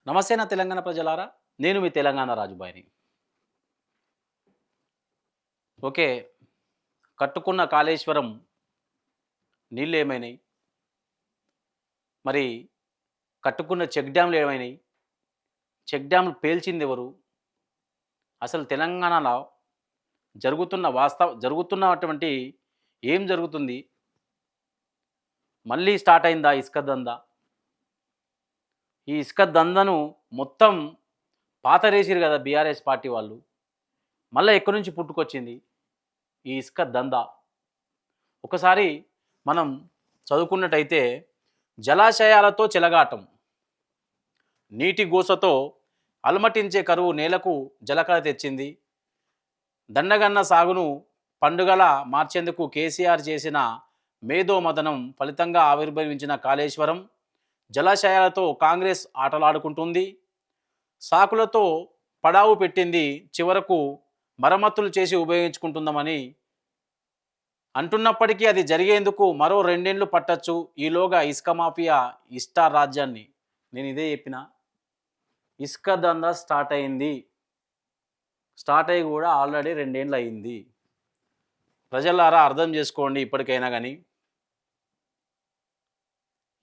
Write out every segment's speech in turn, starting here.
నమస్తే నా తెలంగాణ ప్రజలారా, నేను మీ తెలంగాణ రాజుబాయిని. ఓకే. కట్టుకున్న కాళేశ్వరం నీళ్ళేమైనాయి? మరి కట్టుకున్న చెక్ డ్యామ్‌లు ఏమైనాయి? చెక్ డ్యామ్‌లు పేల్చిందెవరు? అసలు తెలంగాణలో జరుగుతున్నటువంటి ఏం జరుగుతుంది? మళ్ళీ స్టార్ట్ అయిందా ఇసుక దందా? ఈ ఇసుక దందను మొత్తం పాతరేసిర్రు గదా! బీఆర్ఎస్ పార్టీ వాళ్ళు. మళ్ళా ఎక్కడి నుంచి పుట్టుకొచ్చింది ఈ ఇసుక దందా? ఒకసారి మనం చదువుకున్నట్టయితే జలాశయాలతో చెలగాటం, నీటి గోసతో అలమటించే కరువు నేలకు జలకళ తెచ్చింది. దండగన్న సాగును పండుగలా మార్చేందుకు కేసీఆర్ చేసిన మేధోమథనం ఫలితంగా ఆవిర్భవించిన కాళేశ్వరం జలాశయాలతో కాంగ్రెస్ ఆటలాడుకుంటుంది. సాకులతో పడావు పెట్టింది. చివరకు మరమ్మతులు చేసి ఉపయోగించుకుంటుందామని అంటున్నప్పటికీ అది జరిగేందుకు మరో 2 ఏళ్ళు పట్టొచ్చు. ఈలోగా ఇసుక మాఫియా ఇష్టారాజ్యాన్ని నేను ఇదే చెప్పిన. ఇసుక దందా స్టార్ట్ అయింది. స్టార్ట్ అయ్యి కూడా ఆల్రెడీ 2 ఏళ్ళు అయింది. ప్రజలారా అర్థం చేసుకోండి ఇప్పటికైనా కానీ.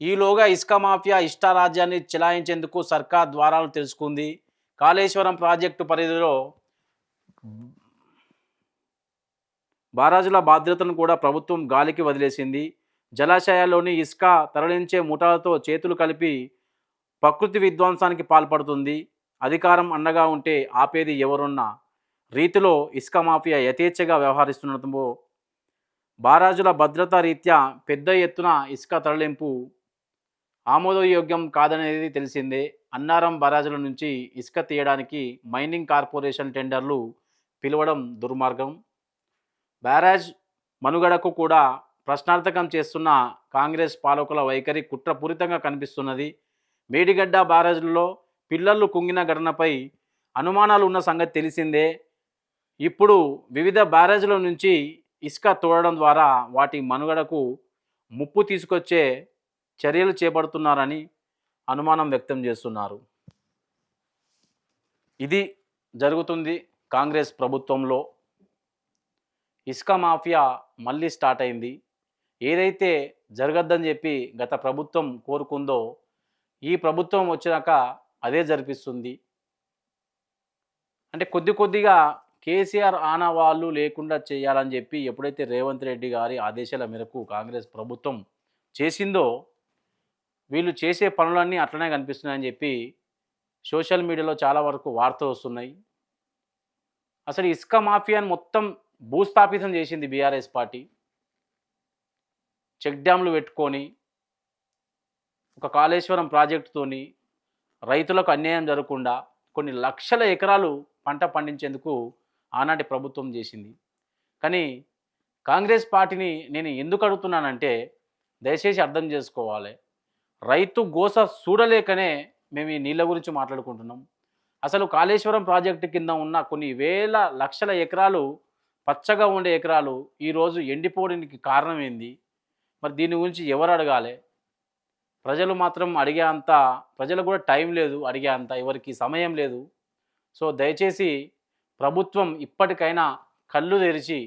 ఈలోగా ఇసుక మాఫియా ఇష్టారాజ్యాన్ని చెలాయించేందుకు సర్కార్ ద్వారాలు తెలుసుకుంది. కాళేశ్వరం ప్రాజెక్టు పరిధిలో బారాజుల బాధ్యతను కూడా ప్రభుత్వం గాలికి వదిలేసింది. జలాశయాల్లోని ఇసుక తరలించే ముఠాలతో చేతులు కలిపి ప్రకృతి విధ్వంసానికి పాల్పడుతుంది. అధికారం అండగా ఉంటే ఆపేది ఎవరున్న రీతిలో ఇసుక మాఫియా యథేచ్ఛగా వ్యవహరిస్తుండటంతో బారాజుల భద్రతా రీత్యా పెద్ద ఎత్తున ఇసుక తరలింపు ఆమోదయోగ్యం కాదనేది తెలిసిందే. అన్నారం బారాజుల నుంచి ఇసుక తీయడానికి మైనింగ్ కార్పొరేషన్ టెండర్లు పిలవడం దుర్మార్గం. బ్యారేజ్ మనుగడకు కూడా ప్రశ్నార్థకం చేస్తున్న కాంగ్రెస్ పాలకుల వైఖరి కుట్రపూరితంగా కనిపిస్తున్నది. మేడిగడ్డ బ్యారేజ్లలో పిల్లర్లు కుంగిన ఘటనపై అనుమానాలు ఉన్న సంగతి తెలిసిందే. ఇప్పుడు వివిధ బ్యారేజ్ల నుంచి ఇసుక తోడడం ద్వారా వాటి మనుగడకు ముప్పు తీసుకొచ్చే చర్యలు చేపడుతున్నారని అనుమానం వ్యక్తం చేస్తున్నారు. ఇది జరుగుతుంది కాంగ్రెస్ ప్రభుత్వంలో. ఇసుక మాఫియా మళ్ళీ స్టార్ట్ అయింది. ఏదైతే జరగద్దని చెప్పి గత ప్రభుత్వం కోరుకుందో ఈ ప్రభుత్వం వచ్చినాక అదే జరిపిస్తుంది. అంటే కొద్ది కొద్దిగా కేసీఆర్ ఆనవాళ్ళు లేకుండా చేయాలని చెప్పి ఎప్పుడైతే రేవంత్ రెడ్డి గారి ఆదేశాల మేరకు కాంగ్రెస్ ప్రభుత్వం చేసిందో వీళ్ళు చేసే పనులన్నీ అట్లనే కనిపిస్తున్నాయని చెప్పి సోషల్ మీడియాలో చాలా వరకు వార్తలు వస్తున్నాయి. అసలు ఇసుక మాఫియాని మొత్తం భూస్థాపితం చేసింది బీఆర్ఎస్ పార్టీ. చెక్ డ్యామ్లు పెట్టుకొని ఒక కాళేశ్వరం ప్రాజెక్టుతోని రైతులకు అన్యాయం జరగకుండా కొన్ని లక్షల ఎకరాలు పంట పండించేందుకు ఆనాటి ప్రభుత్వం చేసింది. కానీ కాంగ్రెస్ పార్టీని నేను ఎందుకు అడుగుతున్నానంటే దయచేసి అర్థం చేసుకోవాలి. రైతు గోస చూడలేకనే మేము ఈ నీళ్ళ గురించి మాట్లాడుకుంటున్నాం. అసలు కాళేశ్వరం ప్రాజెక్టు కింద ఉన్న కొన్ని వేల లక్షల ఎకరాలు పచ్చగా ఉండే ఎకరాలు ఈరోజు ఎండిపోవడానికి కారణం ఏంది? మరి దీని గురించి ఎవరు అడగాలి? ప్రజలు మాత్రం అడిగే అంత ప్రజలకు కూడా టైం లేదు, అడిగే అంత ఎవరికి సమయం లేదు. సో దయచేసి ప్రభుత్వం ఇప్పటికైనా కళ్ళు తెరిచి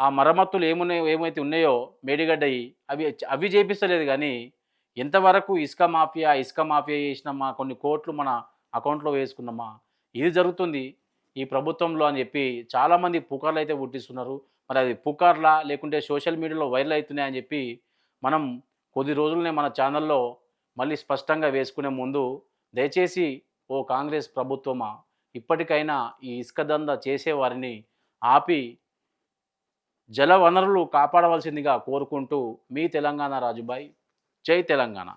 ఆ మరమ్మతులు ఏమైతే ఉన్నాయో మేడిగడ్డయి అవి చేపిస్తలేదు కానీ ఎంతవరకు ఇసుక మాఫియా చేసినామా, కొన్ని కోట్లు మన అకౌంట్లో వేసుకున్నామా, ఇది జరుగుతుంది ఈ ప్రభుత్వంలో అని చెప్పి చాలామంది పుకార్లు అయితే పుట్టిస్తున్నారు. మరి అది పుకార్లా లేకుంటే సోషల్ మీడియాలో వైరల్ అవుతున్నాయని చెప్పి మనం కొద్ది రోజులనే మన ఛానల్లో మళ్ళీ స్పష్టంగా వేసుకునే ముందు దయచేసి ఓ కాంగ్రెస్ ప్రభుత్వమా ఇప్పటికైనా ఈ ఇసుక దందా చేసేవారిని ఆపి జల వనరులు కాపాడవలసిందిగా కోరుకుంటూ మీ తెలంగాణ రాజుబాయ్. జై తెలంగాణ.